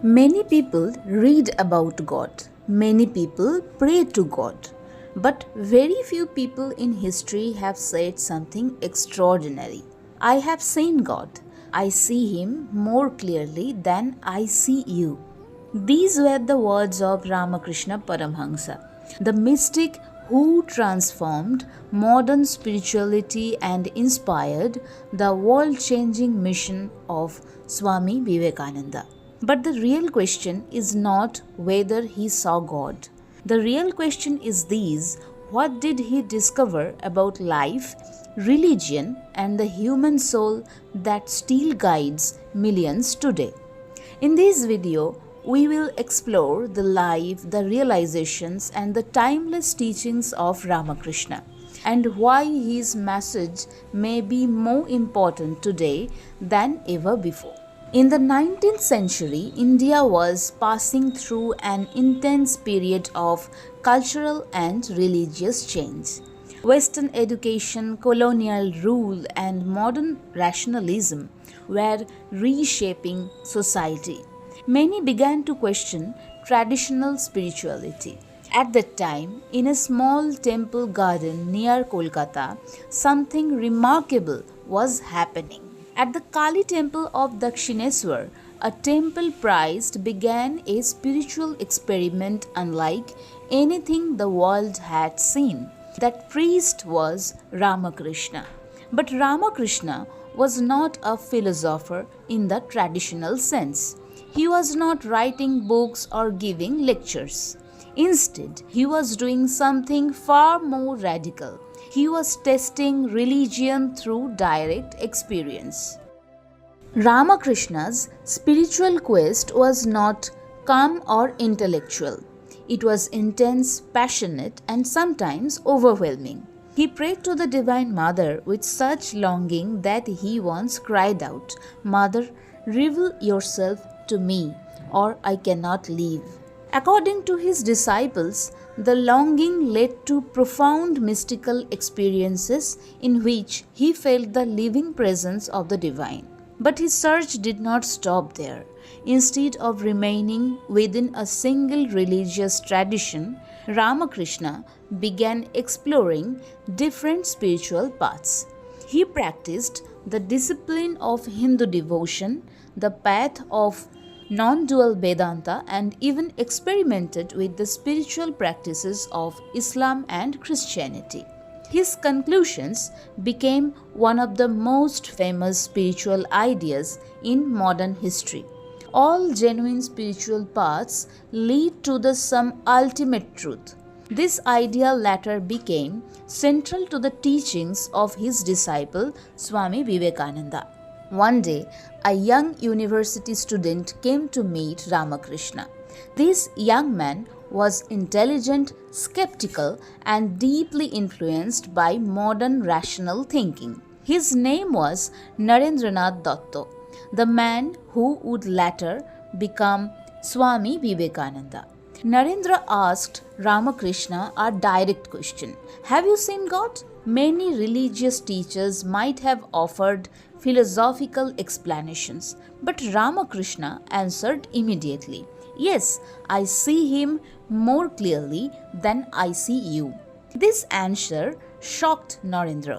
Many people read about God, many people pray to God, but very few people in history have said something extraordinary. I have seen God. I see Him more clearly than I see you. These were the words of Ramakrishna Paramhansa, the mystic who transformed modern spirituality and inspired the world changing mission of Swami Vivekananda. But the real question is not whether he saw God. The real question is this: what did he discover about life, religion, and the human soul that still guides millions today? In this video, we will explore the life, the realizations, and the timeless teachings of Ramakrishna, and why his message may be more important today than ever before. In the 19th century, India was passing through an intense period of cultural and religious change. Western education, colonial rule, and modern rationalism were reshaping society. Many began to question traditional spirituality. At that time, in a small temple garden near Kolkata, something remarkable was happening. At the Kali temple of Dakshineswar, a temple priest began a spiritual experiment unlike anything the world had seen. That priest was Ramakrishna. But Ramakrishna was not a philosopher in the traditional sense. He was not writing books or giving lectures. Instead, he was doing something far more radical. He was testing religion through direct experience. Ramakrishna's spiritual quest was not calm or intellectual. It was intense, passionate, and sometimes overwhelming. He prayed to the Divine Mother with such longing that he once cried out, "Mother, reveal yourself to me, or I cannot live." According to his disciples, the longing led to profound mystical experiences in which he felt the living presence of the divine. But his search did not stop there. Instead of remaining within a single religious tradition, Ramakrishna began exploring different spiritual paths. He practiced the discipline of Hindu devotion, the path of non-dual Vedanta, and even experimented with the spiritual practices of Islam and Christianity. His conclusions became one of the most famous spiritual ideas in modern history. All genuine spiritual paths lead to the some ultimate truth. This idea later became central to the teachings of his disciple Swami Vivekananda. One day, a young university student came to meet Ramakrishna. This young man was intelligent, skeptical, and deeply influenced by modern rational thinking. His name was Narendranath Datta, the man who would later become Swami Vivekananda. Narendra asked Ramakrishna a direct question: "Have you seen God?" Many religious teachers might have offered philosophical explanations, but Ramakrishna answered immediately, "Yes, I see him more clearly than I see you." This answer shocked Narendra.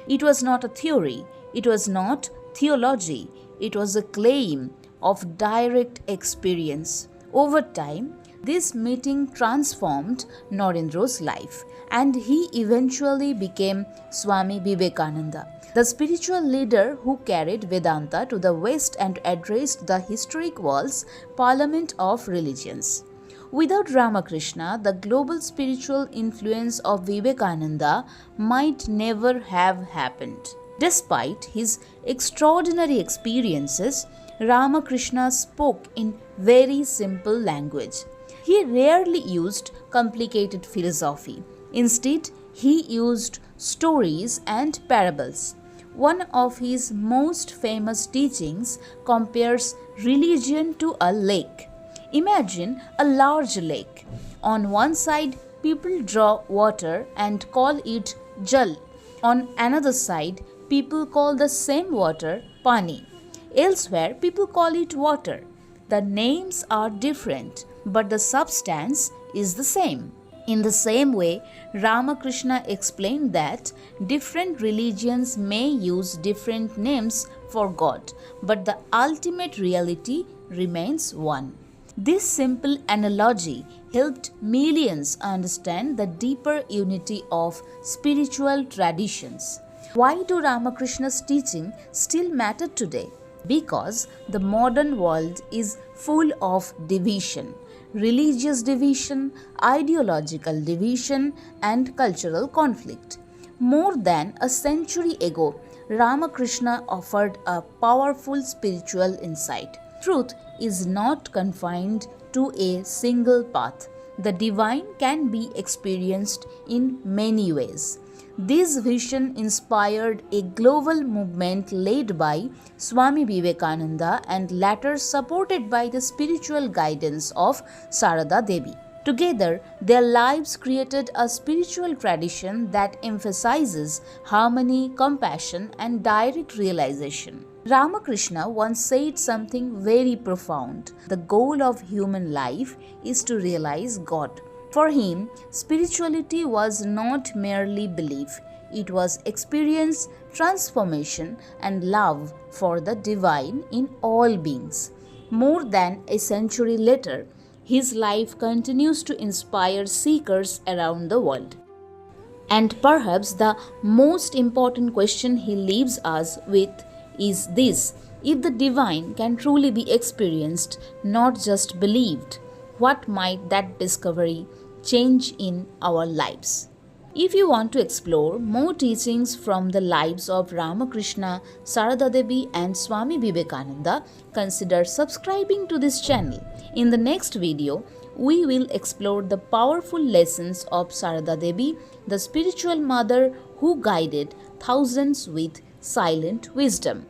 It was not a theory, it was not theology, it was a claim of direct experience. Over time, this meeting transformed Narendra's life, and he eventually became Swami Vivekananda, the spiritual leader who carried Vedanta to the West and addressed the historic world's parliament of religions. Without Ramakrishna, the global spiritual influence of Vivekananda might never have happened. Despite his extraordinary experiences, Ramakrishna spoke in very simple language. He rarely used complicated philosophy. Instead, he used stories and parables. One of his most famous teachings compares religion to a lake. Imagine a large lake. On one side, people draw water and call it jal. On another side, people call the same water pani. Elsewhere, people call it water. The names are different, but the substance is the same. In the same way, Ramakrishna explained that different religions may use different names for God, but the ultimate reality remains one. This simple analogy helped millions understand the deeper unity of spiritual traditions. Why do Ramakrishna's teaching still matter today? Because the modern world is full of division, religious division, ideological division, and cultural conflict. More than a century ago, Ramakrishna offered a powerful spiritual insight. Truth is not confined to a single path. The divine can be experienced in many ways. This vision inspired a global movement led by Swami Vivekananda and later supported by the spiritual guidance of Sarada Devi. Together, their lives created a spiritual tradition that emphasizes harmony, compassion, and direct realization. Ramakrishna once said something very profound. The goal of human life is to realize God. For him, spirituality was not merely belief, it was experience, transformation, and love for the divine in all beings. More than a century later, his life continues to inspire seekers around the world. And perhaps the most important question he leaves us with is this: if the divine can truly be experienced, not just believed, what might that discovery change in our lives? If you want to explore more teachings from the lives of Ramakrishna, Sarada Devi, and Swami Vivekananda, consider subscribing to this channel. In the next video, we will explore the powerful lessons of Sarada Devi, the spiritual mother who guided thousands with silent wisdom.